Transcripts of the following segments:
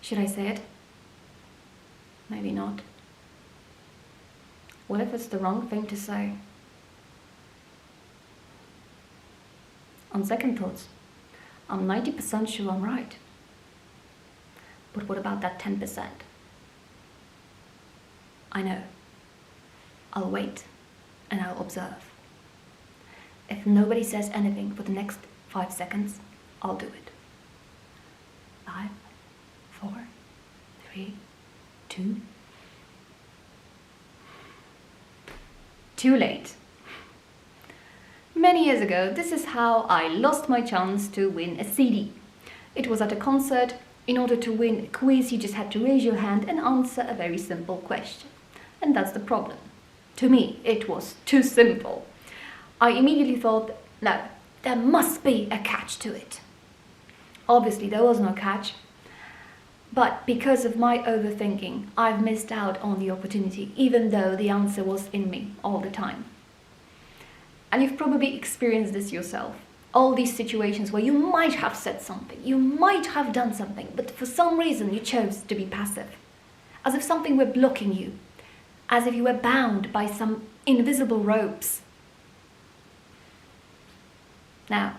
Should I say it? Maybe not. What if it's the wrong thing to say? On second thoughts, I'm 90% sure I'm right. But what about that 10%? I know. I'll wait and I'll observe. If nobody says anything for the next 5 seconds, I'll do it. 5, 4, 3, 2. Too late. Many years ago, this is how I lost my chance to win a CD. It was at a concert. In order to win a quiz, you just had to raise your hand and answer a very simple question. And that's the problem. To me, it was too simple. I immediately thought, no, there must be a catch to it. Obviously, there was no catch. But because of my overthinking, I've missed out on the opportunity, even though the answer was in me all the time. And you've probably experienced this yourself. All these situations where you might have said something, you might have done something, but for some reason you chose to be passive. As if something were blocking you. As if you were bound by some invisible ropes. Now,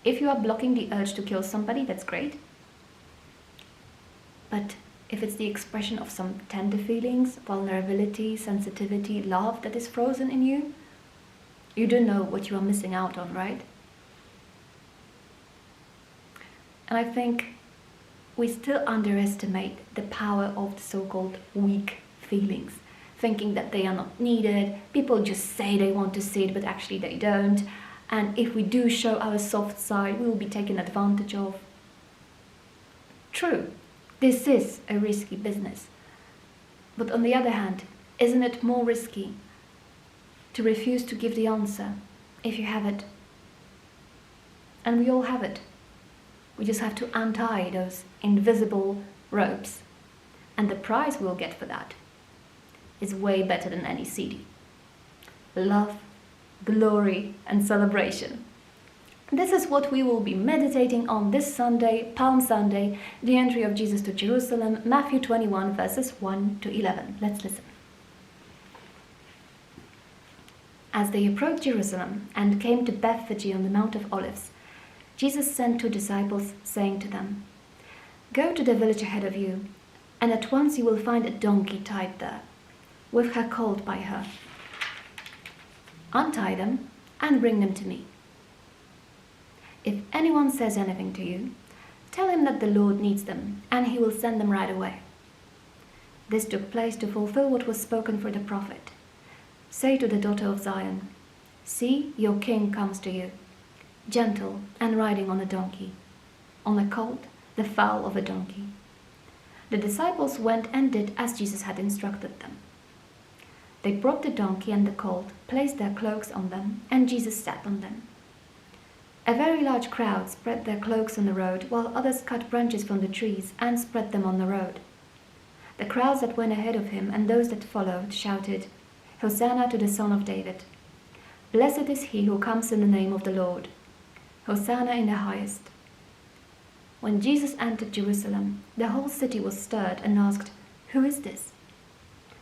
if you are blocking the urge to kill somebody, that's great. But if it's the expression of some tender feelings, vulnerability, sensitivity, love that is frozen in you, you don't know what you are missing out on, right? And I think we still underestimate the power of the so-called weak feelings, thinking that they are not needed, people just say they want to see it, but actually they don't. And if we do show our soft side, we will be taken advantage of. True, this is a risky business. But on the other hand, isn't it more risky to refuse to give the answer if you have it? And we all have it. We just have to untie those invisible ropes. And the prize we'll get for that is way better than any CD. Love, glory, and celebration. This is what we will be meditating on this Sunday, Palm Sunday, the entry of Jesus to Jerusalem, Matthew 21, verses 1 to 11. Let's listen. As they approached Jerusalem and came to Bethphage on the Mount of Olives, Jesus sent 2 disciples, saying to them, "Go to the village ahead of you, and at once you will find a donkey tied there, with her colt by her. Untie them and bring them to me. If anyone says anything to you, tell him that the Lord needs them, and he will send them right away." This took place to fulfill what was spoken for the prophet. "Say to the daughter of Zion, see, your king comes to you, gentle and riding on a donkey, on a colt, the foal of a donkey." The disciples went and did as Jesus had instructed them. They brought the donkey and the colt, placed their cloaks on them, and Jesus sat on them. A very large crowd spread their cloaks on the road, while others cut branches from the trees and spread them on the road. The crowds that went ahead of him and those that followed shouted, "Hosanna to the Son of David! Blessed is he who comes in the name of the Lord! Hosanna in the highest!" When Jesus entered Jerusalem, the whole city was stirred and asked, "Who is this?"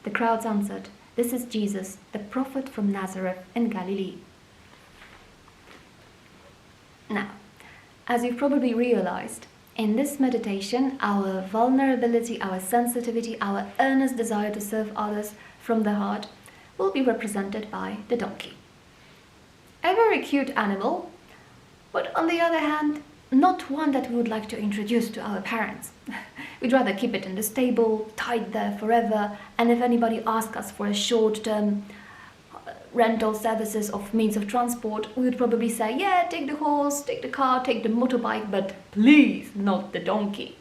The crowds answered, "This is Jesus, the prophet from Nazareth in Galilee." Now, as you've probably realized, in this meditation, our vulnerability, our sensitivity, our earnest desire to serve others from the heart will be represented by the donkey. A very cute animal, but on the other hand, not one that we would like to introduce to our parents. We'd rather keep it in the stable, tied there forever, and if anybody asks us for a short-term rental services of means of transport, we would probably say, yeah, take the horse, take the car, take the motorbike, but please not the donkey.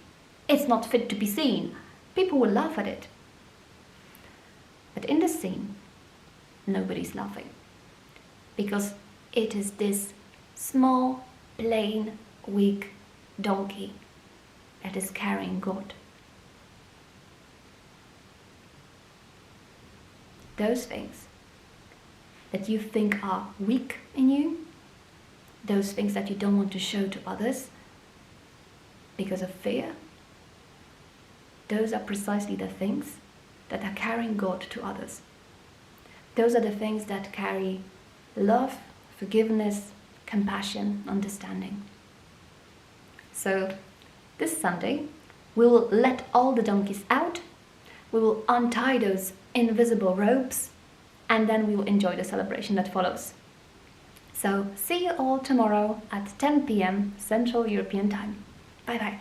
It's not fit to be seen. People will laugh at it. But in this scene, nobody's laughing. Because it is this small, plain, weak donkey that is carrying God. Those things that you think are weak in you, those things that you don't want to show to others because of fear, those are precisely the things that are carrying God to others. Those are the things that carry love, forgiveness, compassion, understanding. So this Sunday, we will let all the donkeys out, we will untie those invisible ropes, and then we will enjoy the celebration that follows. So see you all tomorrow at 10 p.m. Central European Time. Bye bye.